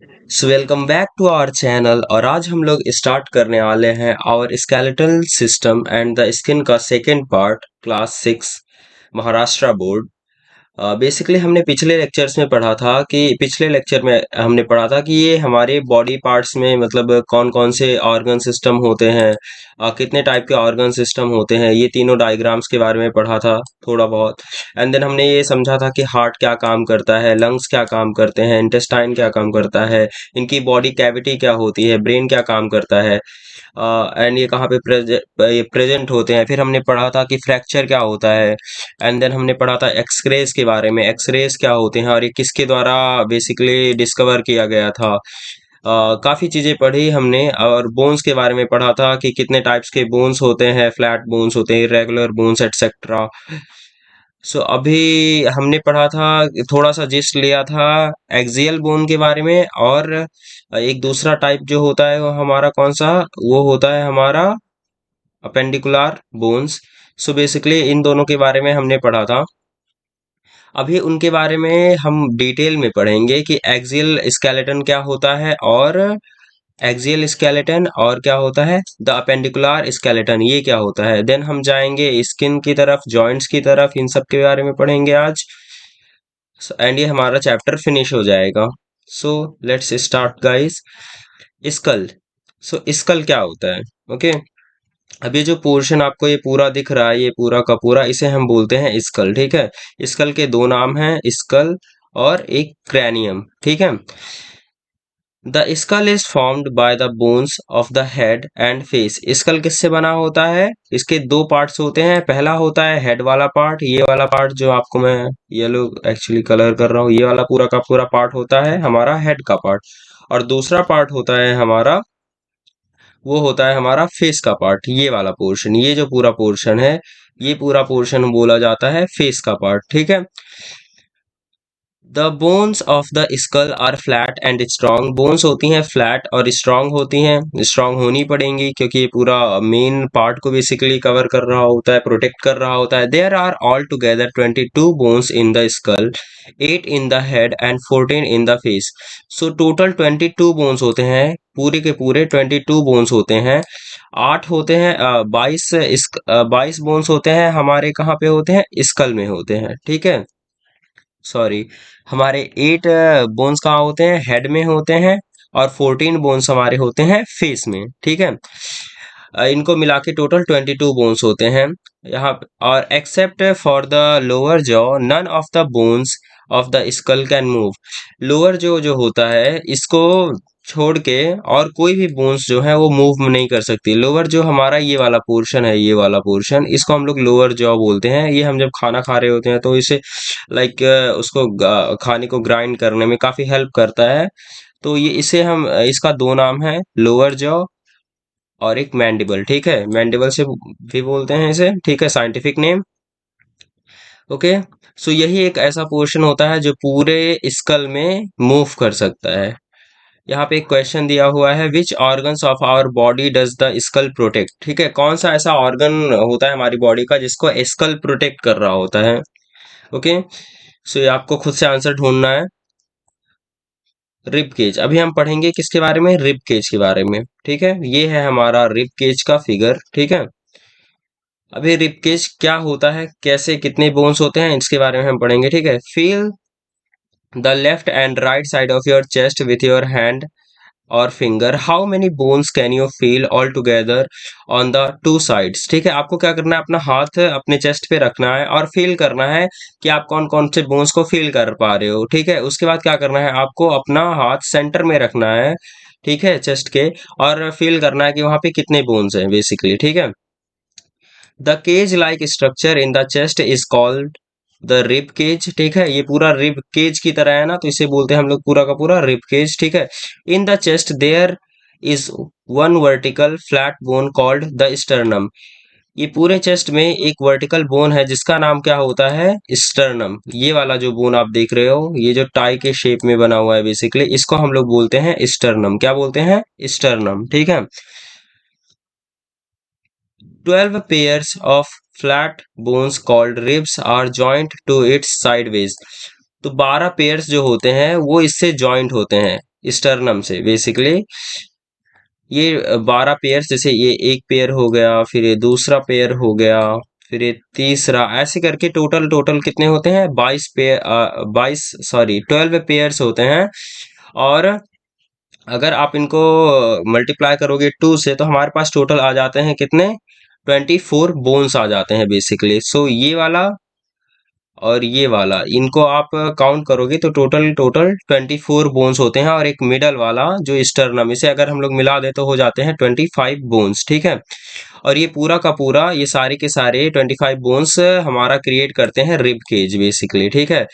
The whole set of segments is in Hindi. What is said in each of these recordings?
So welcome back to our channel और आज हम लोग स्टार्ट करने वाले हैं और skeletal system and the skin का second part class 6 Maharashtra board. Basically हमने पिछले लेक्चर्स में पढ़ा था कि पिछले लेक्चर में हमने पढ़ा था कि ये हमारे बॉडी पार्ट्स में मतलब कौन कौन से ऑर्गन सिस्टम होते हैं, कितने टाइप के ऑर्गन सिस्टम होते हैं, ये तीनों डायग्राम्स के बारे में पढ़ा था थोड़ा बहुत। एंड देन हमने ये समझा था कि हार्ट क्या काम करता है, लंग्स क्या काम करते हैं, इंटेस्टाइन क्या काम करता है, इनकी बॉडी कैविटी क्या होती है, ब्रेन क्या काम करता है, एंड ये कहाँ पे प्रेजेंट होते हैं। फिर हमने पढ़ा था कि फ्रैक्चर क्या होता है। एंड देन हमने पढ़ा था एक्सरेज के बारे में, एक्सरेज क्या होते हैं और ये किसके द्वारा बेसिकली डिस्कवर किया गया था। काफी चीजें पढ़ी हमने और बोन्स के बारे में पढ़ा था कि कितने टाइप्स के बोन्स होते हैं, फ्लैट बोन्स होते हैं, इरेगुलर बोन्स एटसेट्रा। सो अभी हमने पढ़ा था, थोड़ा सा जिस्ट लिया था एक्सियल बोन के बारे में। और एक दूसरा टाइप जो होता है वो हमारा कौन सा, वो होता है हमारा अपेंडिकुलर बोन्स। सो बेसिकली इन दोनों के बारे में हमने पढ़ा था। अभी उनके बारे में हम डिटेल में पढ़ेंगे कि एक्सियल स्केलेटन क्या होता है और एक्सियल स्केलेटन और क्या होता है द अपेंडिकुलर स्केलेटन, ये क्या होता है। देन हम जाएंगे स्किन की तरफ, जॉइंट्स की तरफ, इन सब के बारे में पढ़ेंगे आज। एंड ये हमारा चैप्टर फिनिश हो जाएगा। So let's start guys. Skull. So skull क्या होता है, ओके। अब ये जो पोर्शन आपको ये पूरा दिख रहा है, ये पूरा का पूरा, इसे हम बोलते हैं स्कल, ठीक है। स्कल के दो नाम हैं, स्कल और एक क्रैनियम, ठीक है। The skull is formed by the bones of the head and face. Skull किससे बना होता है, इसके दो पार्ट्स होते हैं। पहला होता है हेड वाला पार्ट, ये वाला पार्ट जो आपको मैं येलो एक्चुअली कलर कर रहा हूँ, ये वाला पूरा का पूरा पार्ट होता है हमारा हेड का पार्ट। और दूसरा पार्ट होता है हमारा, वो होता है हमारा फेस का पार्ट, ये वाला पोर्शन, ये जो पूरा पोर्शन है, ये पूरा पोर्शन बोला जाता है फेस का पार्ट, ठीक है। The bones of the skull are flat and strong. Bones होती हैं फ्लैट और स्ट्रॉन्ग होती हैं, स्ट्रॉन्ग होनी पड़ेंगी क्योंकि ये पूरा मेन पार्ट को बेसिकली कवर कर रहा होता है, प्रोटेक्ट कर रहा होता है। There are all together 22 bones in the skull, 8 in the head and 14 in the face. So total 22 bones होते हैं, पूरे के पूरे 22 बोन्स होते हैं। 8 होते हैं, 22 बोन्स होते हैं हमारे, कहाँ पे होते हैं, स्कल में होते हैं, ठीक है। सॉरी, हमारे 8 बोन्स कहाँ होते हैं, हेड में होते हैं। और 14 बोन्स हमारे होते हैं फेस में, ठीक है। इनको मिला के टोटल 22 बोन्स होते हैं यहाँ और except for the lower jaw none of the bones of the skull can move. Lower jaw होता है, इसको छोड़ के और कोई भी बोन्स जो है वो मूव नहीं कर सकती। लोअर जो हमारा ये वाला पोर्शन है, ये वाला पोर्शन, इसको हम लोग लोअर जॉ बोलते हैं। ये हम जब खाना खा रहे होते हैं तो इसे लाइक उसको खाने को ग्राइंड करने में काफी हेल्प करता है। तो ये इसे हम इसका दो नाम है, लोअर जॉ और एक मैंडिबल, ठीक है। मैंडिबल से भी बोलते हैं इसे, ठीक है, साइंटिफिक नेम, ओके। सो यही एक ऐसा पोर्शन होता है जो पूरे स्कल में मूव कर सकता है। यहाँ पे एक क्वेश्चन दिया हुआ है, which organs of our body does the skull protect, ठीक है। कौन सा ऐसा ऑर्गन होता है हमारी बॉडी का जिसको स्कल प्रोटेक्ट कर रहा होता है, ओके। सो ये आपको खुद से आंसर ढूंढना है। Rib cage. अभी हम पढ़ेंगे किसके बारे में, रिब केज के बारे में, ठीक है। ये है हमारा रिब केज का फिगर, ठीक है। अभी रिब केज क्या होता है, कैसे, कितने बोन्स होते हैं, इसके बारे में हम पढ़ेंगे, ठीक है। Feel the left and right side of your chest with your hand और finger, how many bones can you feel all together on the two sides, ठीक है। आपको क्या करना है, अपना हाथ अपने चेस्ट पे रखना है और फील करना है कि आप कौन कौन से बोन्स को फील कर पा रहे हो, ठीक है। उसके बाद क्या करना है, आपको अपना हाथ सेंटर में रखना है, ठीक है, चेस्ट के, और फील करना है कि वहां पे कितने बोन्स हैं बेसिकली, ठीक है। The cage like structure in the chest is called the rib cage, ठीक है। ये पूरा रिब केज की तरह है ना, तो इसे बोलते हैं हम लोग पूरा का पूरा रिब केज, ठीक है। In the chest there is one vertical flat bone called the sternum. ये पूरे चेस्ट में एक वर्टिकल बोन है जिसका नाम क्या होता है, स्टर्नम। ये वाला जो बोन आप देख रहे हो, ये जो टाई के शेप में बना हुआ है बेसिकली, इसको हम लोग बोलते हैं स्टर्नम। क्या बोलते हैं, स्टर्नम, ठीक है। 12 pairs of flat bones called ribs are joined to its sideways। तो 12 पेयर्स जो होते हैं वो इससे जॉइंट होते हैं। स्टर्नम से बेसिकली ये 12 पेयर, जैसे ये एक पेयर हो गया, फिर ये दूसरा पेयर हो गया, फिर ये तीसरा, ऐसे करके टोटल टोटल कितने होते हैं 12 पेयर्स होते हैं। और अगर आप इनको मल्टीप्लाई करोगे 2 से तो हमारे पास टोटल आ जाते हैं कितने, 24 बोन्स आ जाते हैं बेसिकली। सो ये वाला और ये वाला इनको आप काउंट करोगे तो टोटल टोटल 24 बोन्स होते हैं, और एक मिडल वाला जो स्टर्नम, इसे अगर हम लोग मिला दें तो हो जाते हैं 25 बोन्स, ठीक है। और ये पूरा का पूरा, ये सारे के सारे 25 बोन्स हमारा क्रिएट करते हैं रिब केज बेसिकली, ठीक है।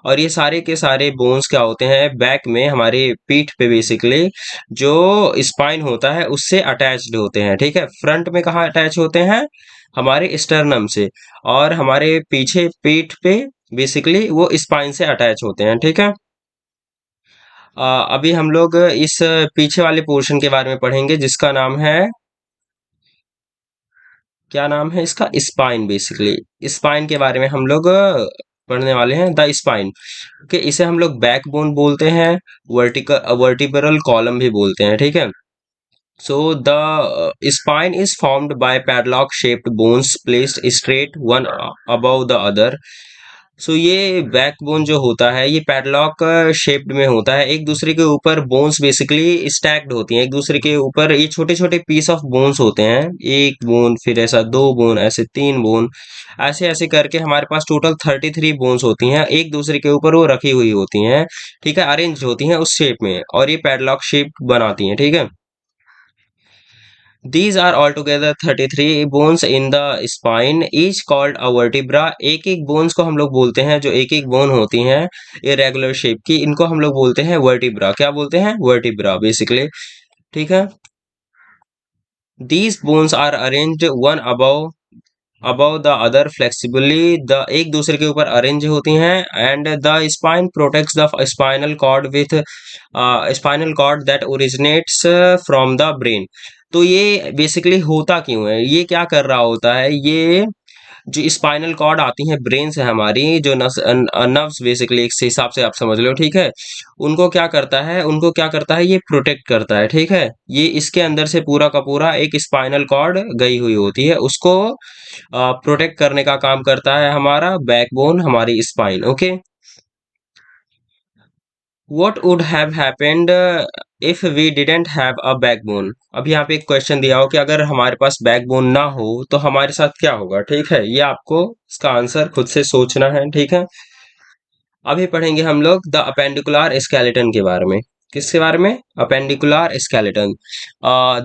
और ये सारे के सारे बोन्स क्या होते हैं, बैक में हमारे पीठ पे बेसिकली जो स्पाइन होता है उससे अटैच्ड होते हैं, ठीक है। फ्रंट में कहाँ अटैच होते हैं, हमारे स्टर्नम से, और हमारे पीछे पीठ पे बेसिकली वो स्पाइन से अटैच होते हैं, ठीक है। अभी हम लोग इस पीछे वाले पोर्शन के बारे में पढ़ेंगे जिसका नाम है, क्या नाम है इसका, स्पाइन बेसिकली। स्पाइन के बारे में हम लोग पढ़ने वाले हैं, द स्पाइन। ओके, इसे हम लोग बैकबोन बोलते हैं, वर्टिब्रल कॉलम भी बोलते हैं, ठीक है। So the spine is formed by padlock shaped bones placed straight one above the other. सो ये बैकबोन जो होता है ये पैडलॉक शेप्ड में होता है, एक दूसरे के ऊपर बोन्स बेसिकली स्टैक्ड होती हैं, एक दूसरे के ऊपर ये छोटे छोटे पीस ऑफ बोन्स होते हैं, एक बोन, फिर ऐसा दो बोन, ऐसे तीन बोन, ऐसे ऐसे करके हमारे पास टोटल 33 बोन्स होती हैं, एक दूसरे के ऊपर वो रखी हुई होती हैं, ठीक है, अरेंज होती हैं उस शेप में, और ये पैडलॉक शेप बनाती हैं, ठीक है। These are altogether 33 bones in the spine, each called a vertebra. एक एक बोन्स को हम लोग बोलते हैं, जो एक एक बोन होती हैं इरेगुलर शेप की, इनको हम लोग बोलते हैं वर्टिब्रा। क्या बोलते हैं, वर्टिब्रा बेसिकली, ठीक है। These bones are arranged one above the other flexibly, the एक दूसरे के ऊपर अरेंज होती हैं, and the spine protects the spinal cord that originates from the brain. तो ये बेसिकली होता क्यों है, ये क्या कर रहा होता है, ये जो स्पाइनल कॉर्ड आती है ब्रेन से हमारी, जो नर्व्स बेसिकली एक से हिसाब से आप समझ लो, ठीक है। उनको क्या करता है, ये प्रोटेक्ट करता है, ठीक है। ये इसके अंदर से पूरा का पूरा एक स्पाइनल कॉर्ड गई हुई होती है, उसको प्रोटेक्ट करने का काम करता है हमारा बैकबोन, हमारी spine, okay. What would have happened if we didn't have a backbone? अब यहाँ पे एक क्वेश्चन दिया हो कि अगर हमारे पास बैकबोन ना हो तो हमारे साथ क्या होगा, ठीक है। ये आपको इसका आंसर खुद से सोचना है, ठीक है। अभी पढ़ेंगे हम लोग द अपेंडिकुलर स्केलेटन के बारे में। किसके बारे में, appendicular skeleton.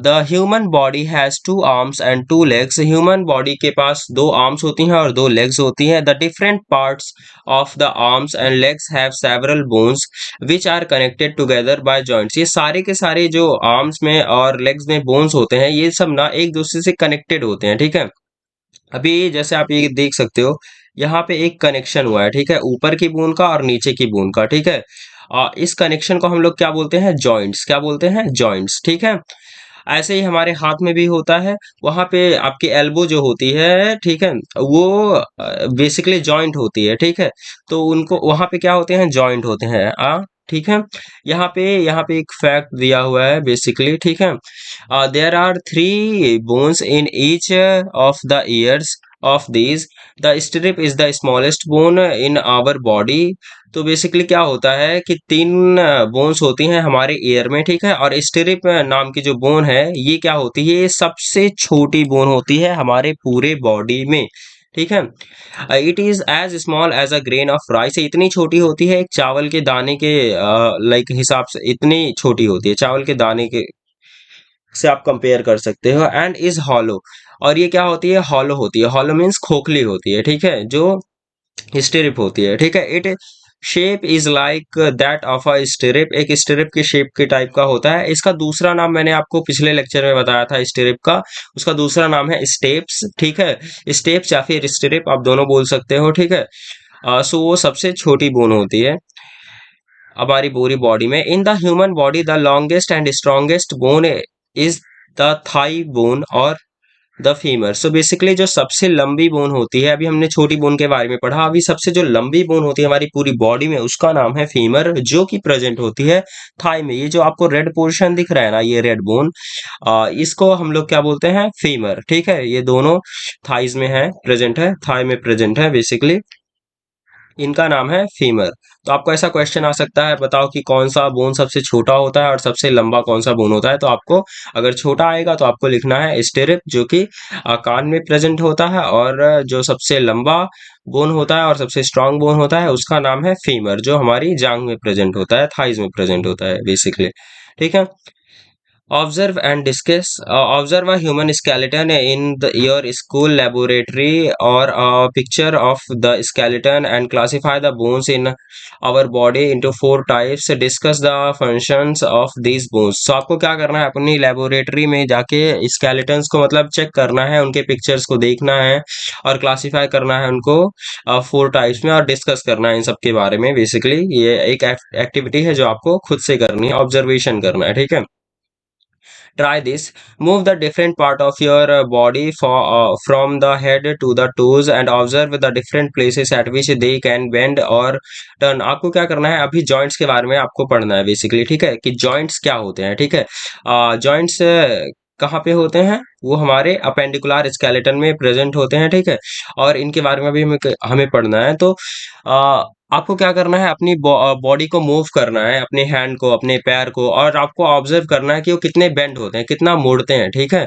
The human body has two arms and two legs. Human body के पास दो आर्म्स होती हैं और दो लेग्स होती हैं। The different parts of the arms and legs have several bones which are connected together by joints. ये सारे के सारे जो आर्म्स में और लेग्स में बोन्स होते हैं, ये सब ना एक दूसरे से कनेक्टेड होते हैं, ठीक है। अभी जैसे आप ये देख सकते हो, यहाँ पे एक कनेक्शन हुआ है, ठीक है, ऊपर की बूंद का और नीचे की बूंद का, ठीक है। इस कनेक्शन को हम लोग क्या बोलते हैं, जॉइंट्स। क्या बोलते हैं, जॉइंट्स, ठीक है। ऐसे ही हमारे हाथ में भी होता है, वहां पे आपकी एल्बो जो होती है, ठीक है, वो बेसिकली जॉइंट होती है, ठीक है। तो उनको वहां पे क्या होते हैं, जॉइंट होते हैं, ठीक है। यहाँ पे एक फैक्ट दिया हुआ है बेसिकली, ठीक है। There are three bones in each of the ears of these. The stirrup is the smallest bone in our body. तो बेसिकली क्या होता है कि तीन बोन्स होती हैं हमारे ईयर में, ठीक है। और स्टिरिप नाम की जो बोन है, ये क्या होती है, ये सबसे छोटी बोन होती है हमारे पूरे बॉडी में, ठीक है। It is as small as a grain of rice. इतनी छोटी होती है एक चावल के दाने के लाइक हिसाब से, इतनी छोटी होती है चावल के दाने के से आप कंपेयर कर सकते हो। एंड इज हॉलो, और ये क्या होती है, हॉलो होती है। हॉलो मीन्स खोखली होती है, ठीक है, जो स्टिरिप होती है, ठीक है। It shape is like that of a stirrup, एक स्टिरिप के शेप के टाइप का होता है। इसका दूसरा नाम मैंने आपको पिछले लेक्चर में बताया था स्टिरिप का, उसका दूसरा नाम है स्टेप्स, ठीक है। स्टेप्स या फिर स्टिरिप आप दोनों बोल सकते हो, ठीक है। सो वो सबसे छोटी बोन होती है हमारी पूरी बॉडी में। In the human body the longest and strongest bone is the thigh bone और द फीमर। सो बेसिकली जो सबसे लंबी बोन होती है, अभी हमने छोटी बोन के बारे में पढ़ा, अभी सबसे जो लंबी बोन होती है हमारी पूरी बॉडी में उसका नाम है फीमर, जो कि प्रेजेंट होती है थाई में। ये जो आपको रेड पोर्शन दिख रहा है ना, ये रेड बोन, इसको हम लोग क्या बोलते हैं, फीमर। ठीक है, ये दोनों थाइज में है, प्रेजेंट है, थाई में प्रेजेंट है बेसिकली, इनका नाम है फीमर। तो आपको ऐसा क्वेश्चन आ सकता है, बताओ कि कौन सा बोन सबसे छोटा होता है और सबसे लंबा कौन सा बोन होता है। तो आपको अगर छोटा आएगा तो आपको लिखना है स्टेरिप, जो कि कान में प्रेजेंट होता है, और जो सबसे लंबा बोन होता है और सबसे स्ट्रांग बोन होता है उसका नाम है फीमर, जो हमारी जांग में प्रेजेंट होता है, थाइज में प्रेजेंट होता है बेसिकली। ठीक है। Observe and discuss. Observe a human skeleton in your school laboratory, or a picture of the skeleton, and classify the bones in our body into four types. Discuss the functions of these bones. So आपको क्या करना है, अपनी लेबोरेटरी में जाके स्केलेटन्स को मतलब चेक करना है, उनके पिक्चर्स को देखना है और क्लासीफाई करना है उनको फोर टाइप्स में, और डिस्कस करना है इन सब के बारे में। बेसिकली ये एक एक्टिविटी है जो आपको खुद से करनी है, ऑब्जर्वेशन करना है। ठीक है। Try this. Move the different part of your body from the head to the toes, and observe the different places at which they can bend or turn. आपको क्या करना है, अभी जॉइंट्स के बारे में आपको पढ़ना है बेसिकली। ठीक है, कि जॉइंट्स क्या होते हैं। ठीक है, जॉइंट्स कहाँ पे होते हैं, वो हमारे अपेंडिकुलर स्केलेटन में प्रेजेंट होते हैं। ठीक है, और इनके बारे में भी हमें पढ़ना है। तो आपको क्या करना है, अपनी बॉडी को मूव करना है, अपने हैंड को, अपने पैर को, और आपको ऑब्जर्व करना है कि वो कितने बेंड होते हैं, कितना मोड़ते हैं। ठीक है।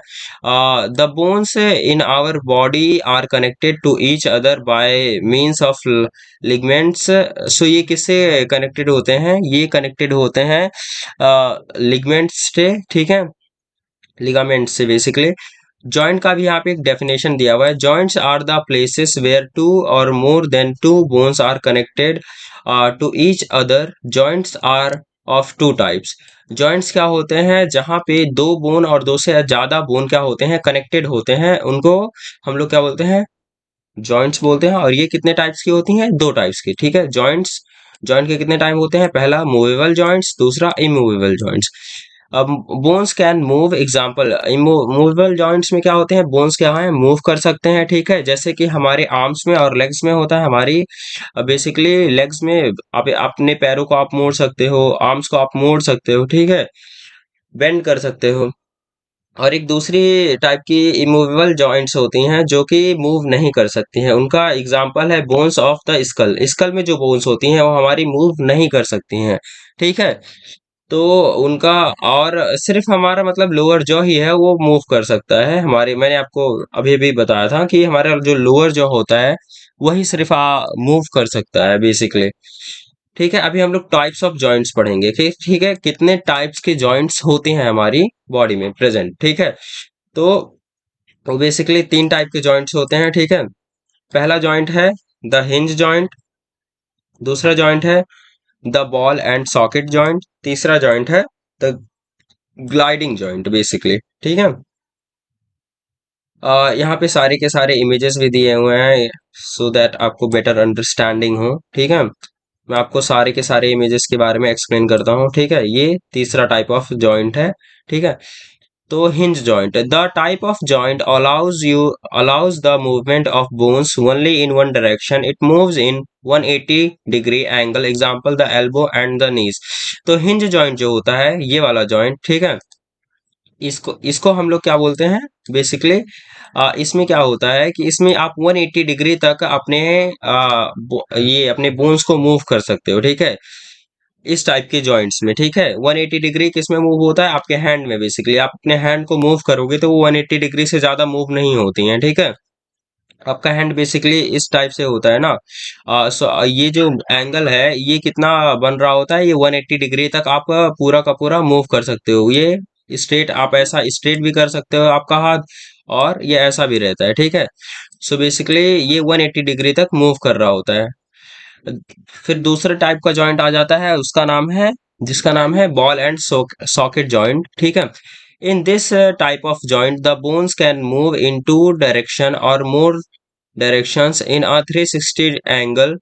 The bones in our body are connected to each other by means of ligaments. So ये किससे कनेक्टेड होते हैं, ये कनेक्टेड होते हैं लिगमेंट्स से। ठीक है, लिगामेंट से बेसिकली। जॉइंट का भी यहाँ पे एक डेफिनेशन दिया हुआ है, joints are the places where two और more than two bones are connected to each other. Joints are of two types. Joints क्या होते हैं, जहाँ पे दो बोन और दो से ज्यादा बोन क्या होते हैं, कनेक्टेड होते हैं, उनको हम लोग क्या बोलते हैं, जॉइंट्स बोलते हैं। और ये कितने टाइप्स की होती हैं, दो टाइप्स की। ठीक है, जॉइंट्स, जॉइंट के कितने टाइप होते हैं, पहला मूवेबल जॉइंट्स, दूसरा इमूवेबल जॉइंट्स। अब bones can move, example movable joints में क्या होते हैं, बोन्स क्या है, मूव कर सकते हैं। ठीक है, जैसे कि हमारे आर्म्स में और लेग्स में होता है, हमारी बेसिकली लेग्स में आप अपने पैरों को आप मोड़ सकते हो, आर्म्स को आप मोड़ सकते हो। ठीक है, बेंड कर सकते हो। और एक दूसरी टाइप की इमूवेबल जॉइंट्स होती हैं जो कि मूव नहीं कर सकती हैं, उनका एग्जांपल है bones of the skull. Skull में जो बोन्स होती हैं वो हमारी मूव नहीं कर सकती हैं। ठीक है, तो उनका, और सिर्फ हमारा मतलब लोअर जॉ ही है वो मूव कर सकता है हमारे, मैंने आपको अभी भी बताया था कि हमारा जो लोअर जॉ होता है वही सिर्फ मूव कर सकता है बेसिकली। ठीक है, अभी हम लोग टाइप्स ऑफ जॉइंट्स पढ़ेंगे कि ठीक है कितने टाइप्स के जॉइंट्स होते हैं हमारी बॉडी में प्रेजेंट। ठीक है, तो बेसिकली तीन टाइप के जॉइंट्स होते हैं। ठीक है, पहला जॉइंट है द हिंज जॉइंट, दूसरा जॉइंट है the ball and socket joint, तीसरा जॉइंट है द ग्लाइडिंग जॉइंट बेसिकली। ठीक है, यहाँ पे सारे के सारे इमेजेस भी दिए हुए हैं सो दैट आपको बेटर अंडरस्टैंडिंग हो। ठीक है, मैं आपको सारे के सारे इमेजेस के बारे में एक्सप्लेन करता हूँ। ठीक है, ये तीसरा टाइप ऑफ जॉइंट है। ठीक है, तो hinge joint, the type of joint allows the movement of bones only in one direction. It moves in 180 degree angle, example the elbow and the knees। तो हिंज जॉइंट जो होता है ये वाला जॉइंट, ठीक है, इसको इसको हम लोग क्या बोलते हैं बेसिकली, इसमें क्या होता है कि इसमें आप 180 डिग्री तक अपने ये अपने बोन्स को मूव कर सकते हो। ठीक है, इस टाइप के जॉइंट्स में। ठीक है, 180 डिग्री किसमें मूव होता है, आपके हैंड में। बेसिकली आप अपने हैंड को मूव करोगे तो वो 180 डिग्री से ज्यादा मूव नहीं होती हैं। ठीक है, आपका हैंड बेसिकली इस टाइप से होता है ना। ये जो एंगल है ये कितना बन रहा होता है, ये 180 डिग्री तक आप पूरा का पूरा मूव कर सकते हो। ये स्ट्रेट, आप ऐसा स्ट्रेट भी कर सकते हो आपका हाथ, और ये ऐसा भी रहता है। ठीक है, सो बेसिकली ये 180 डिग्री तक मूव कर रहा होता है। फिर दूसरे टाइप का जॉइंट आ जाता है, उसका नाम है, जिसका नाम है बॉल एंड सॉकेट जॉइंट। ठीक है, in this type of joint the bones can move in two direction और more directions in a 360 angle,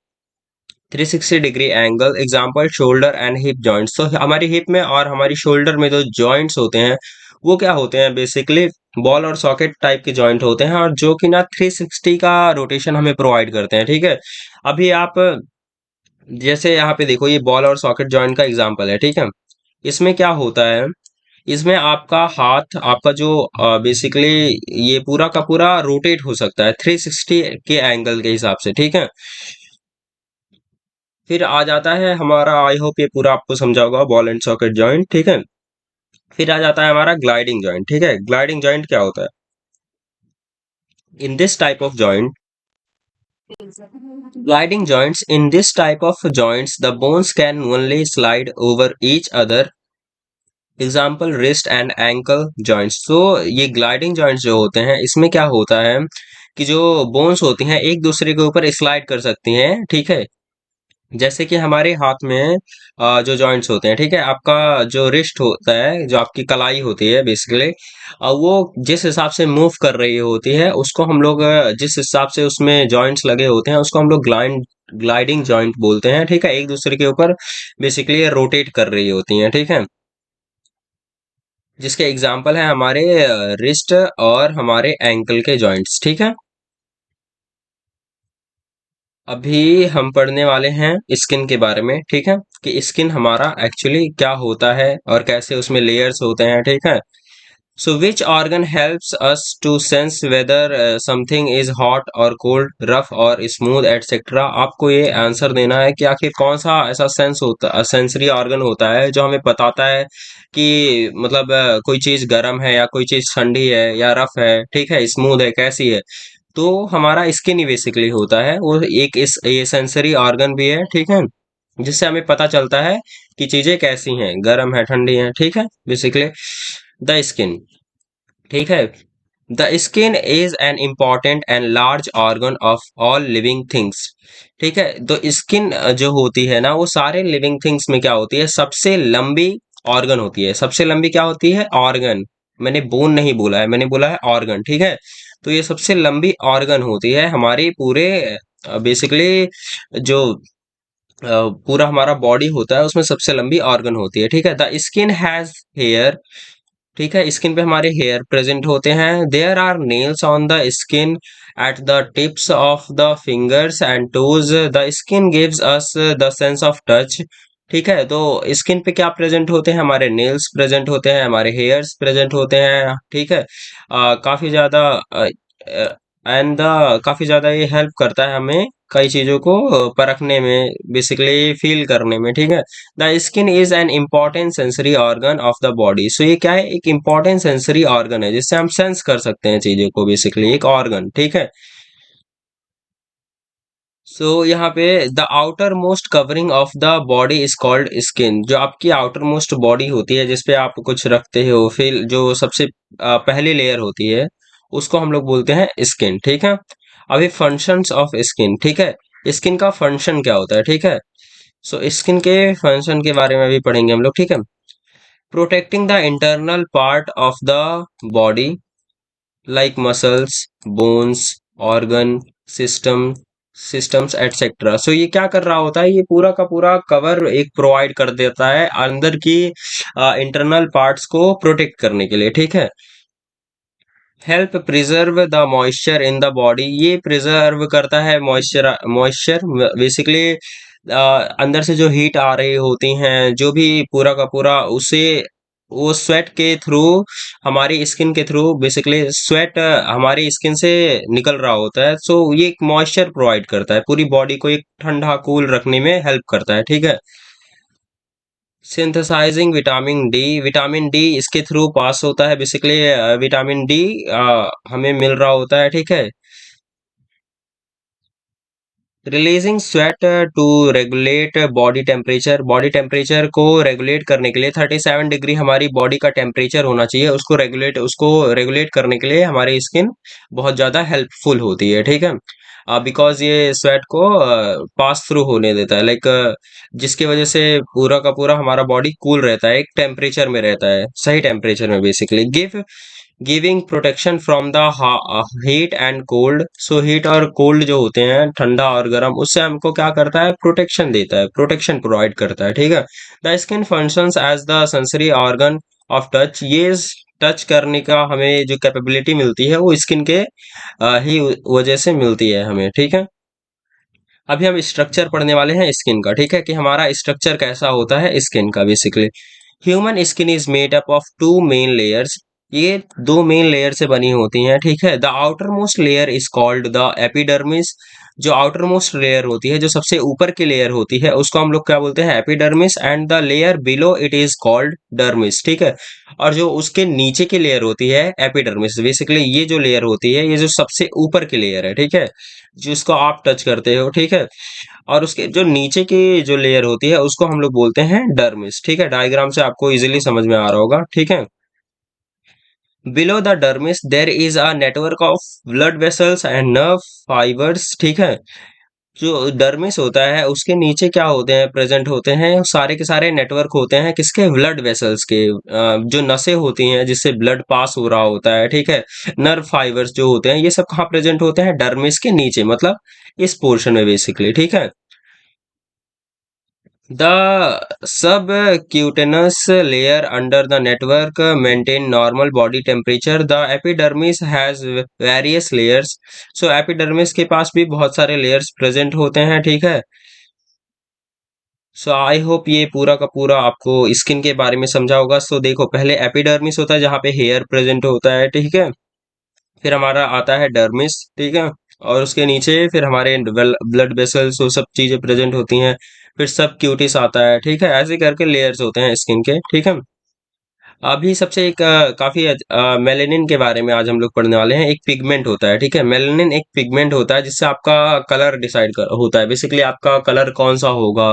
360 degree angle, example shoulder and hip joints. तो हमारी हिप में और हमारी शोल्डर में जो जॉइंट्स होते हैं वो क्या होते हैं बेसिकली, बॉल और सॉकेट टाइप के जॉइंट होते हैं, और जो कि ना 360 का रोटेशन हमें प्रोवाइड करते हैं, ठीक है। अभी आप जैसे यहाँ पे देखो, ये बॉल और सॉकेट जॉइंट का एग्जांपल है, ठीक है। इसमें क्या होता है, इसमें आपका हाथ, आपका जो बेसिकली ये पूरा का पूरा रोटेट हो सकता है 360 के एंगल के हिसाब से, ठीक है। फिर आ जाता है हमारा, आई होप ये पूरा आपको समझा होगा, बॉल एंड सॉकेट जॉइंट, ठीक है। फिर आ जाता है हमारा ग्लाइडिंग जॉइंट, ठीक है। ग्लाइडिंग जॉइंट क्या होता है? In this type of joint, gliding joints, in this type of joints the bones can only slide over each other, example wrist and ankle joints. तो ये ग्लाइडिंग जॉइंट्स जो होते हैं, इसमें क्या होता है कि जो बोन्स होती हैं एक दूसरे के ऊपर स्लाइड कर सकती हैं, ठीक है। जैसे कि हमारे हाथ में जो जॉइंट्स होते हैं, ठीक है, आपका जो रिस्ट होता है, जो आपकी कलाई होती है बेसिकली, वो जिस हिसाब से मूव कर रही होती है उसको हम लोग जिस हिसाब से उसमें जॉइंट्स लगे होते हैं उसको हम लोग ग्लाइडिंग जॉइंट बोलते हैं, ठीक है। एक दूसरे के ऊपर बेसिकली रोटेट कर रही होती हैं, ठीक है। जिसके एग्जाम्पल है हमारे रिस्ट और हमारे एंकल के जॉइंट्स, ठीक है। अभी हम पढ़ने वाले हैं स्किन के बारे में, ठीक है, कि स्किन हमारा एक्चुअली क्या होता है और कैसे उसमें लेयर्स होते हैं, ठीक है। So which organ helps us to sense whether something is hot और कोल्ड, रफ और स्मूथ एटसेट्रा। आपको ये आंसर देना है कि आखिर कौन सा ऐसा सेंसरी ऑर्गन होता है जो हमें बताता है कि मतलब कोई चीज गर्म है या कोई चीज ठंडी है या रफ है, ठीक है, स्मूथ है, कैसी है। तो हमारा स्किन ही बेसिकली होता है वो, एक इस ये सेंसरी ऑर्गन भी है, ठीक है, जिससे हमें पता चलता है कि चीजें कैसी हैं, गर्म है, ठंडी है, ठीक है, बेसिकली द स्किन, ठीक है। The skin is an important and large organ of all living things, ठीक है। तो स्किन जो होती है ना, वो सारे लिविंग थिंग्स में क्या होती है, सबसे लंबी ऑर्गन होती है। सबसे लंबी क्या होती है? ऑर्गन। मैंने बोन नहीं बोला है, मैंने बोला है ऑर्गन, ठीक है। तो ये सबसे लंबी ऑर्गन होती है हमारी पूरे बेसिकली जो पूरा हमारा बॉडी होता है उसमें सबसे लंबी ऑर्गन होती है, ठीक है। द स्किन हैज हेयर, ठीक है, स्किन पे हमारे हेयर प्रेजेंट होते हैं। There are nails on the skin at the tips of the fingers and toes. The skin gives us the sense of touch, ठीक है। तो स्किन पे क्या प्रेजेंट होते हैं? हमारे नेल्स प्रेजेंट होते हैं, हमारे हेयर्स प्रेजेंट होते हैं, ठीक है। काफी ज्यादा एंड द काफी ज्यादा ये हेल्प करता है हमें कई चीजों को परखने में, बेसिकली फील करने में, ठीक है। The skin is an important sensory organ of the body. So ये क्या है? एक इम्पॉर्टेंट सेंसरी ऑर्गन है जिससे हम सेंस कर सकते हैं चीजों को, बेसिकली एक ऑर्गन, ठीक है। सो यहाँ पे the outer most covering of the body is called skin. जो आपकी आउटर मोस्ट बॉडी होती है जिसपे आप कुछ रखते हो, फिर जो सबसे पहली लेयर होती है उसको हम लोग बोलते हैं स्किन, ठीक है। अभी फंक्शंस ऑफ स्किन, ठीक है, स्किन का फंक्शन क्या होता है, ठीक है। सो स्किन के फंक्शन के बारे में भी पढ़ेंगे हम लोग, ठीक है। Protecting the internal part of the body like muscles, bones, organ, system systems etcetera. So ये क्या कर रहा होता है? ये पूरा का पूरा कवर एक प्रोवाइड कर देता है अंदर की इंटरनल पार्ट्स को प्रोटेक्ट करने के लिए, ठीक है। Help preserve the moisture in the body, ये प्रिजर्व करता है मॉइस्चर मॉइस्चर बेसिकली अंदर से जो हीट आ रही होती हैं, जो भी पूरा का पूरा उसे वो स्वेट के थ्रू, हमारी स्किन के थ्रू, बेसिकली स्वेट हमारी स्किन से निकल रहा होता है। सो ये एक मॉइस्चर प्रोवाइड करता है, पूरी बॉडी को एक ठंडा कूल रखने में हेल्प करता है, ठीक है। Synthesising vitamin D, vitamin D इसके थ्रू पास होता है, बेसिकली विटामिन डी हमें मिल रहा होता है, ठीक है। Releasing sweat to regulate body temperature को रेगुलेट करने के लिए 37 डिग्री हमारी बॉडी का टेम्परेचर होना चाहिए, उसको रेगुलेट करने के लिए हमारी स्किन बहुत ज़्यादा हेल्पफुल होती है, ठीक है। बिकॉज ये स्वेट को पास थ्रू होने देता है, लाइक जिसकी वजह से पूरा का पूरा हमारा बॉडी कूल रहता है, एक टेम्परेचर में रहता है, सही टेम्परेचर में, basically giving protection from the heat and cold. So heat और कोल्ड जो होते हैं, ठंडा और गर्म, उससे हमको क्या करता है? प्रोटेक्शन देता है, प्रोटेक्शन प्रोवाइड करता है, ठीक है। The skin functions as the sensory organ of touch, ये टच करने का हमें जो कैपेबिलिटी मिलती है वो स्किन के ही वजह से मिलती है हमें, ठीक है। अभी हम स्ट्रक्चर पढ़ने वाले हैं स्किन का, ठीक है, कि हमारा स्ट्रक्चर कैसा होता है स्किन का basically. Human skin is made up of two main layers. ये दो मेन लेयर से बनी होती हैं, ठीक है। The outer most layer is called the epidermis. जो आउटर मोस्ट लेयर होती है, जो सबसे ऊपर की लेयर होती है, उसको हम लोग क्या बोलते हैं, epidermis. And the layer below it is called dermis, ठीक है। और जो उसके नीचे की लेयर होती है एपिडर्मिस, बेसिकली ये जो लेयर होती है, ये जो सबसे ऊपर की लेयर है, ठीक है, जिसको आप टच करते हो, ठीक है। और उसके जो नीचे की जो लेयर होती है उसको हम लोग बोलते हैं डर्मिस, ठीक है। डायग्राम से आपको इजीली समझ में आ रहा होगा, ठीक है। Below the dermis there is a network of blood vessels and nerve fibres, ठीक है। जो डर्मिस होता है उसके नीचे क्या होते हैं, प्रेजेंट होते हैं सारे के सारे नेटवर्क होते हैं, किसके, ब्लड वेसल्स के। जो नसें होती हैं जिससे ब्लड पास हो रहा होता है, ठीक है। नर्व फाइबर्स जो होते हैं ये सब कहाँ प्रेजेंट होते हैं, डर्मिस के नीचे, मतलब इस पोर्शन में बेसिकली, ठीक है। The subcutaneous layer under the network maintain normal body temperature. The epidermis has various layers. So epidermis के पास भी बहुत सारे layers present होते हैं, ठीक है। सो आई होप ये पूरा का पूरा आपको स्किन के बारे में समझा होगा। सो देखो, पहले एपिडर्मिस होता है जहाँ पे हेयर प्रेजेंट होता है, ठीक है। फिर हमारा आता है डर्मिस, ठीक है। और उसके नीचे फिर हमारे ब्लड वेसल्स वो सब चीजें प्रेजेंट होती हैं। फिर सब क्यूटिस आता है, ठीक है। ऐसे करके लेयर्स होते हैं स्किन के, ठीक है। अभी सबसे एक काफी मेलेनिन के बारे में आज हम लोग पढ़ने वाले हैं। एक पिगमेंट होता है, ठीक है। मेलेनिन एक पिगमेंट होता है जिससे आपका कलर डिसाइड होता है, बेसिकली आपका कलर कौन सा होगा।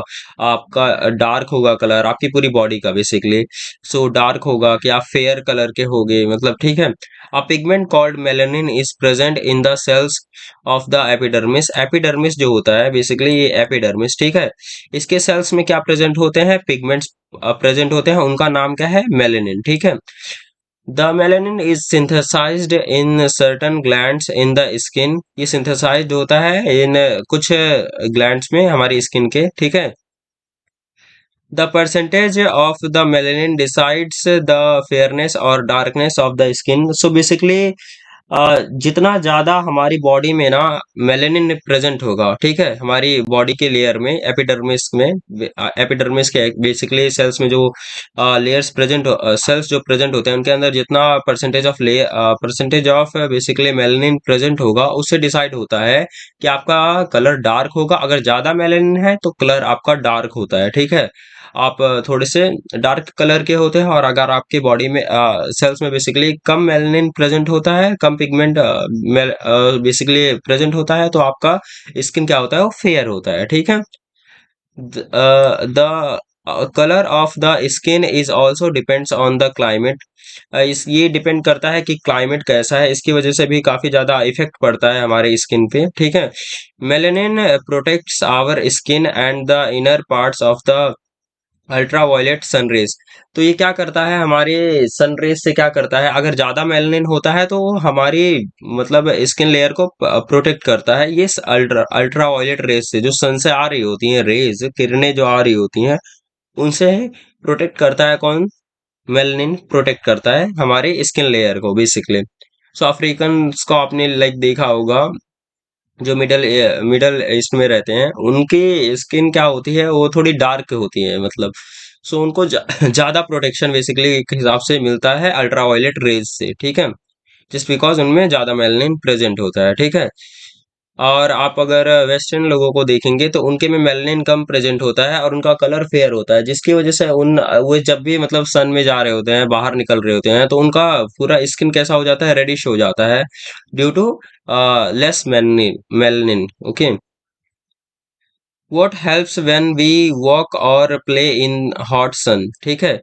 आपका डार्क होगा कलर आपकी पूरी बॉडी का बेसिकली। सो डार्क होगा कि आप फेयर कलर के होगे, मतलब, ठीक है। A pigment called melanin is present in the cells of the epidermis. Epidermis जो होता है बेसिकली ये एपिडर्मिस, ठीक है। इसके सेल्स में क्या प्रेजेंट होते हैं, पिगमेंट्स प्रेजेंट होते हैं, उनका नाम क्या है, मेलेनिन, ठीक है। The melanin is synthesized in certain glands in the skin. ये सिंथेसाइज्ड होता है इन कुछ ग्लैंड्स में हमारी स्किन के, ठीक है। The percentage of the melanin decides the fairness और darkness of the skin. So basically जितना ज्यादा हमारी बॉडी में ना मेलेनिन प्रेजेंट होगा, ठीक है, हमारी बॉडी के लेयर में, एपिडर्मिस में, एपिडर्मिस के बेसिकली सेल्स में जो लेयर्स प्रेजेंट, सेल्स जो प्रेजेंट होते हैं उनके अंदर जितना percentage of basically melanin present होगा उससे डिसाइड होता है कि आपका कलर डार्क होगा। अगर ज्यादा मेलेनिन है तो कलर आपका डार्क होता है, ठीक है। आप थोड़े से डार्क कलर के होते हैं। और अगर आपके बॉडी में सेल्स में बेसिकली कम मेलानिन प्रेजेंट होता है, कम पिगमेंट बेसिकली प्रेजेंट होता है, तो आपका स्किन क्या होता है, वो फेयर होता है, ठीक है। The colour of the skin is also depends on the climate. इस ये डिपेंड करता है कि क्लाइमेट कैसा है, इसकी वजह से भी काफी ज्यादा इफेक्ट पड़ता है हमारे स्किन पे, ठीक है। Melanin protects our skin and the inner parts of the ultraviolet sun rays. तो ये क्या करता है, हमारे सनरेज से क्या करता है, अगर ज्यादा मेलानिन होता है तो हमारी, मतलब, स्किन लेयर को प्रोटेक्ट करता है ये अल्ट्रावायलेट रेज से, जो सन से आ रही होती हैं रेज, किरणें जो आ रही होती हैं, उनसे प्रोटेक्ट करता है कौन, मेलानिन प्रोटेक्ट करता है हमारे स्किन लेयर को बेसिकली। सो अफ्रीकन को आपने लाइक देखा होगा, जो मिडल ईस्ट में रहते हैं, उनकी स्किन क्या होती है, वो थोड़ी डार्क होती है, मतलब। सो उनको ज्यादा प्रोटेक्शन बेसिकली एक हिसाब से मिलता है अल्ट्रावायलेट रेज से, ठीक है। जस्ट बिकॉज उनमें ज्यादा मेलानिन प्रेजेंट होता है, ठीक है। और आप अगर वेस्टर्न लोगों को देखेंगे तो उनके में मेलानिन कम प्रेजेंट होता है और उनका कलर फेयर होता है, जिसकी वजह से वो जब भी, मतलब, सन में जा रहे होते हैं, बाहर निकल रहे होते हैं, तो उनका पूरा स्किन कैसा हो जाता है, रेडिश हो जाता है, due to less melanin, okay. What helps when we walk और प्ले इन हॉट सन, ठीक है।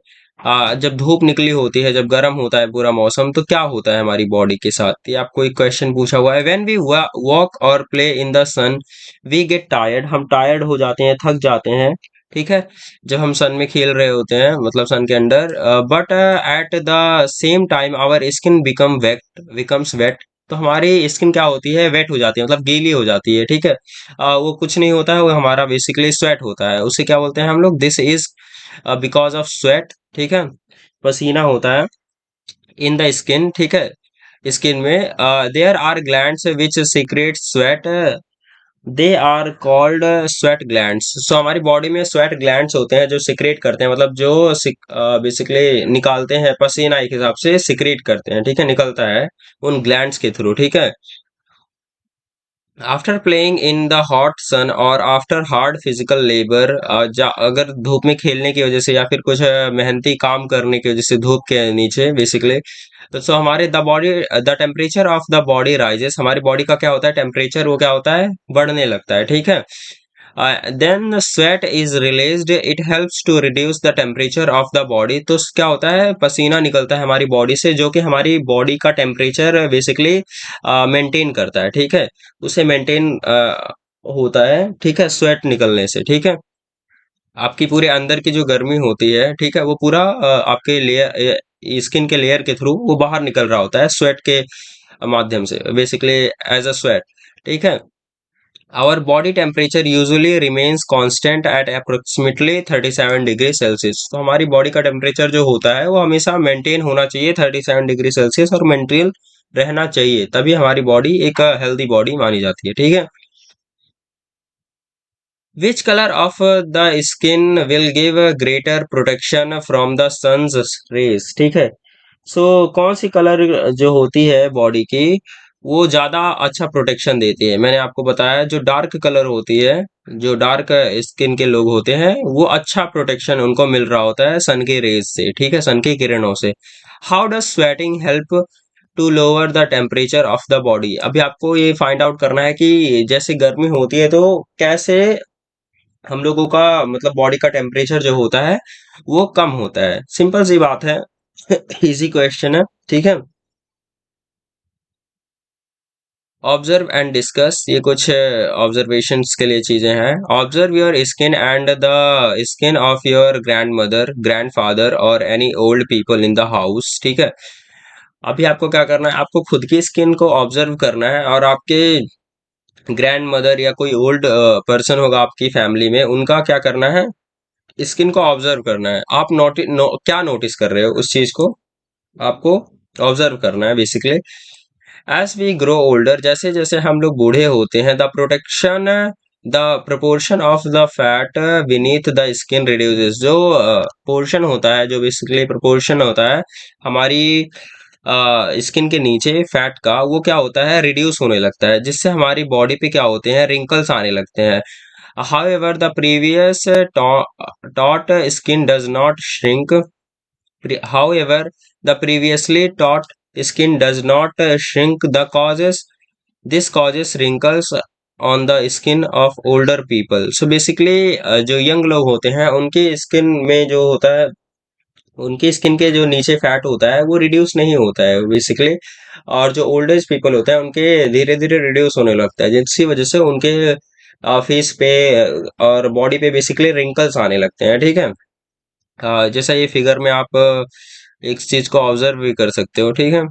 जब धूप निकली होती है, जब गर्म होता है पूरा मौसम, तो क्या होता है हमारी बॉडी के साथ, ये आपको एक क्वेश्चन पूछा हुआ है। व्हेन वी वॉक और play in the sun we get tired. हम टायर्ड हो जाते हैं, थक जाते हैं, ठीक है, जब हम सन में खेल रहे होते हैं, मतलब सन के अंदर। But at the same time our skin becomes wet. तो हमारी स्किन क्या होती है, वेट हो जाती है, मतलब गीली हो जाती है, ठीक है। वो कुछ नहीं होता है, वो हमारा बेसिकली स्वेट होता है, उसे क्या बोलते हैं हम लोग, this is because of sweat, ठीक है, पसीना होता है। इन द स्किन, ठीक है। स्किन में there are glands which secrete sweat, they are called sweat glands. So हमारी बॉडी में स्वेट ग्लैंड्स होते हैं जो सिक्रेट करते हैं, मतलब जो बेसिकली निकालते हैं पसीना, एक हिसाब से सिक्रेट करते हैं, ठीक है, निकलता है उन ग्लैंड्स के थ्रू, ठीक है। After playing in the hot sun और आफ्टर हार्ड फिजिकल लेबर, अगर धूप में खेलने की वजह से या फिर कुछ मेहनती काम करने की वजह से धूप के नीचे बेसिकली, तो सो हमारे the temperature of the body rises, हमारी बॉडी का क्या होता है टेम्परेचर, वो क्या होता है बढ़ने लगता है, ठीक है। Then sweat is released, it helps to reduce the temperature of the body. तो क्या होता है पसीना निकलता है हमारी बॉडी से जो कि हमारी बॉडी का टेम्परेचर बेसिकली मेंटेन करता है, ठीक है। उसे मेंटेन होता है, ठीक है, स्वेट निकलने से, ठीक है। आपकी पूरे अंदर की जो गर्मी होती है, ठीक है, वो पूरा आपके लेयर, स्किन के लेयर के थ्रू वो बाहर निकल रहा होता है स्वेट के माध्यम से, बेसिकली एज अ स्वेट, ठीक है। Our body temperature usually remains constant at approximately 37 degree Celsius. तो हमारी बॉडी का टेम्परेचर जो होता है वो हमेशा मेंटेन होना चाहिए 37 डिग्री सेल्सियस, और मेंटेन रहना चाहिए, तभी हमारी बॉडी एक हेल्दी बॉडी मानी जाती है, ठीक है। Which colour of the skin will give greater protection from the sun's rays, ठीक है। सो कौन सी कलर जो होती है बॉडी की, वो ज्यादा अच्छा प्रोटेक्शन देती है। मैंने आपको बताया जो डार्क कलर होती है, जो डार्क स्किन के लोग होते हैं वो अच्छा प्रोटेक्शन उनको मिल रहा होता है सन के रेज से, ठीक है, सन की किरणों से। How does sweating help to lower the temperature of the body. अभी आपको ये फाइंड आउट करना है कि जैसे गर्मी होती है तो कैसे हम लोगों का मतलब बॉडी का टेम्परेचर जो होता है वो कम होता है। सिंपल सी बात है, इजी क्वेश्चन है, ठीक है। ऑब्जर्व एंड डिस्कस, ये कुछ ऑब्जर्वेशंस के लिए चीजें हैं। Observe your skin and the skin of your grandmother, grandfather और any old people in the house, ठीक है। अभी आपको क्या करना है, आपको खुद की स्किन को ऑब्जर्व करना है और आपके ग्रैंड मदर या कोई ओल्ड पर्सन होगा आपकी फैमिली में, उनका क्या करना है, स्किन को ऑब्जर्व करना है। आप क्या नोटिस कर रहे हो उस चीज को आपको ऑब्जर्व करना है basically. As we grow older, जैसे जैसे हम लोग बूढ़े होते हैं, the proportion of the fat beneath the skin reduces. जो पोर्शन होता है, जो बेसिकली प्रोपोर्शन होता है हमारी स्किन के नीचे फैट का, वो क्या होता है रिड्यूस होने लगता है, जिससे हमारी बॉडी पे क्या होते हैं रिंकल्स आने लगते हैं। However, the previous taut skin does not shrink. However, the previously taut skin does not shrink. This causes wrinkles on the skin of older people. So basically, जो यंग लोग होते हैं उनकी स्किन में जो होता है, उनकी स्किन के जो नीचे फैट होता है वो रिड्यूस नहीं होता है बेसिकली। और जो ओल्ड एज पीपल होते हैं उनके धीरे धीरे रिड्यूस होने लगता है, जिसकी वजह से उनके फेस पे और बॉडी पे बेसिकली रिंकल्स आने लगते हैं, ठीक है। जैसा ये फिगर में आप एक चीज को ऑब्जर्व भी कर सकते हो, ठीक है।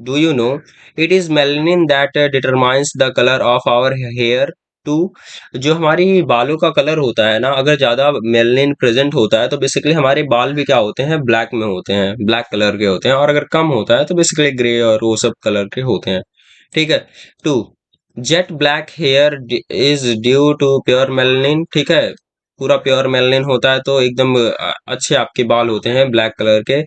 Do you know it is melanin that determines the colour of our hair too. जो हमारी बालों का कलर होता है ना, अगर ज्यादा मेलानिन प्रेजेंट होता है तो बेसिकली हमारे बाल भी क्या होते हैं ब्लैक में होते हैं, ब्लैक कलर के होते हैं, और अगर कम होता है तो बेसिकली ग्रे और वो सब कलर के होते हैं, ठीक है। Too, jet black hair is due to pure melanin, ठीक है। पूरा प्योर मेलानिन होता है तो एकदम अच्छे आपके बाल होते हैं ब्लैक कलर के।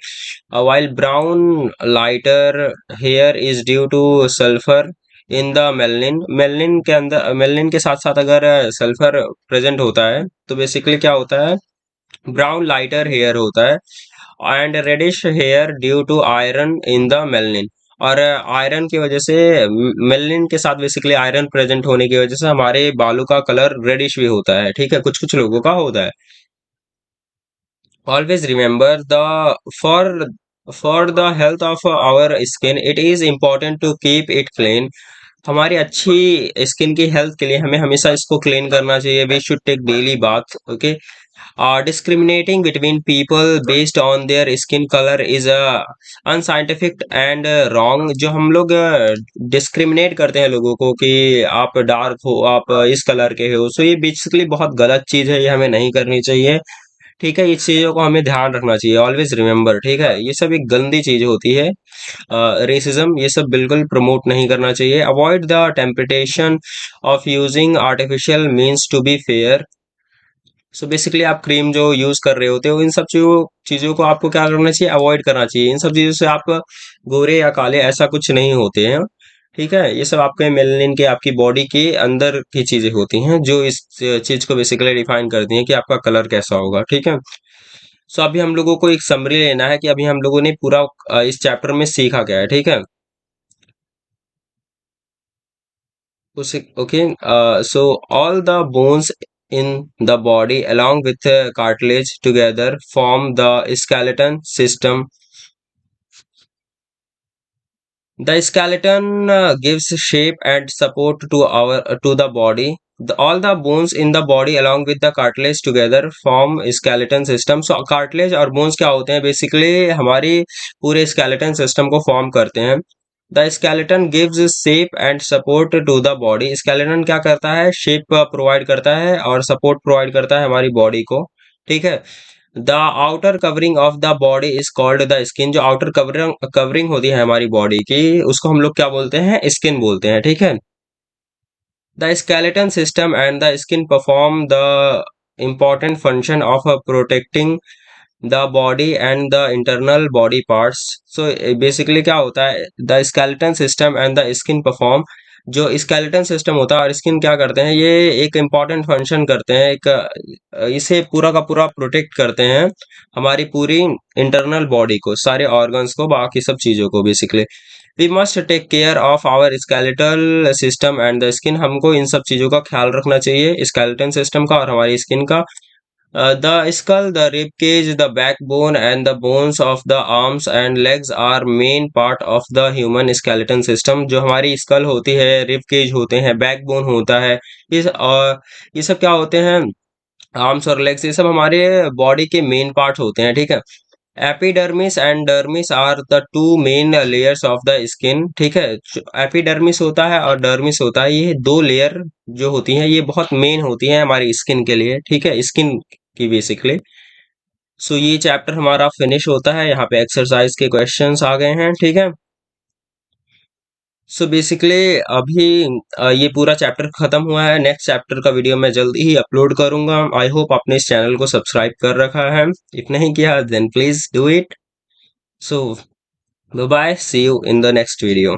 while brown lighter hair is due to sulfur in the melanin। Melanin के अंदर, मेलनिन के साथ साथ अगर सल्फर प्रेजेंट होता है तो बेसिकली क्या होता है ब्राउन लाइटर हेयर होता है। And reddish hair due to iron in the melanin. और आयरन की वजह से, मेलनिन के साथ बेसिकली आयरन प्रेजेंट होने की वजह से हमारे बालों का कलर रेडिश भी होता है, ठीक है, कुछ कुछ लोगों का होता है। Always remember the for the health of our skin it is important to keep it clean। हमारी अच्छी स्किन की हेल्थ के लिए हमें हमेशा इसको क्लीन करना चाहिए। We should take daily bath, okay. Discriminating between people based on their skin colour is unscientific and wrong. जो हम लोग डिस्क्रिमिनेट करते हैं लोगों को कि आप डार्क हो, आप इस कलर के हो, सो ये बेसिकली बहुत गलत चीज है, ये हमें नहीं करनी चाहिए, ठीक है, इस चीजों को हमें ध्यान रखना चाहिए, ऑलवेज रिमेम्बर, ठीक है। ये सब एक गंदी चीज होती है, रेसिज्म, ये सब बिल्कुल प्रमोट नहीं करना चाहिए। Avoid the temptation of using artificial means to be fair. So basically आप क्रीम जो यूज कर रहे होते हो, इन सब चीजों चीजों को आपको क्या करना चाहिए, अवॉइड करना चाहिए। इन सब चीजों से आप गोरे या काले ऐसा कुछ नहीं होते हैं, ठीक है। ये सब आपके मेलनिन के, आपकी बॉडी के अंदर की चीजें होती हैं जो इस चीज को बेसिकली डिफाइन करती हैं कि आपका कलर कैसा होगा, ठीक है। सो अभी हम लोगों को एक समरी लेना है कि अभी हम लोगों ने पूरा इस चैप्टर में सीखा क्या है, ठीक है। उसे okay, so all the bones in the body along with cartilage together form the skeleton system. The skeleton gives shape and support to our to the body. All the bones in the body along with the cartilage together form skeleton system. So cartilage और bones क्या होते हैं, बेसिकली हमारी पूरे skeleton system को फॉर्म करते हैं। The skeleton gives shape and support to the body. skeleton क्या करता है, शेप प्रोवाइड करता है और सपोर्ट प्रोवाइड करता है हमारी बॉडी को, ठीक है। The outer covering of the body is called the skin. जो आउटर कवरिंग कवरिंग होती है हमारी बॉडी की, उसको हम लोग क्या बोलते हैं, स्किन बोलते हैं, ठीक है। The skeleton system and the skin perform the important function of protecting the body and the internal body parts. So basically क्या होता है, the skeleton system and the skin perform, जो skeleton system होता है और skin क्या करते हैं, ये एक important function करते हैं, एक इसे पूरा का पूरा प्रोटेक्ट करते हैं हमारी पूरी इंटरनल बॉडी को, सारे ऑर्गन्स को, बाकी सब चीजों को basically. We must take care of our skeletal system and the skin. हमको इन सब चीजों का ख्याल रखना चाहिए, स्केलेटन सिस्टम का और हमारी स्किन का। The skull, the rib cage, the backbone, and the bones of the arms and legs are main part of the human skeleton system. जो हमारी स्कल होती है, रिब केज होते हैं, बैकबोन होता है, ये सब क्या होते हैं, आर्म्स और लेग्स, ये सब हमारे बॉडी के मेन पार्ट होते हैं, ठीक है। Epidermis and dermis are the two main layers of the skin, ठीक है। एपिडर्मिस होता है और डर्मिस होता है, ये दो लेयर जो होती हैं ये बहुत मेन होती हैं हमारी स्किन के लिए, ठीक है, स्किन की बेसिकली। सो ये चैप्टर हमारा फिनिश होता है, यहाँ पे एक्सरसाइज के क्वेश्चंस आ गए हैं, ठीक है। सो बेसिकली अभी ये पूरा चैप्टर खत्म हुआ है। नेक्स्ट चैप्टर का वीडियो मैं जल्दी ही अपलोड करूंगा। आई होप आपने इस चैनल को सब्सक्राइब कर रखा है, इफ नहीं किया then please do it. So bye bye, see you in the next video.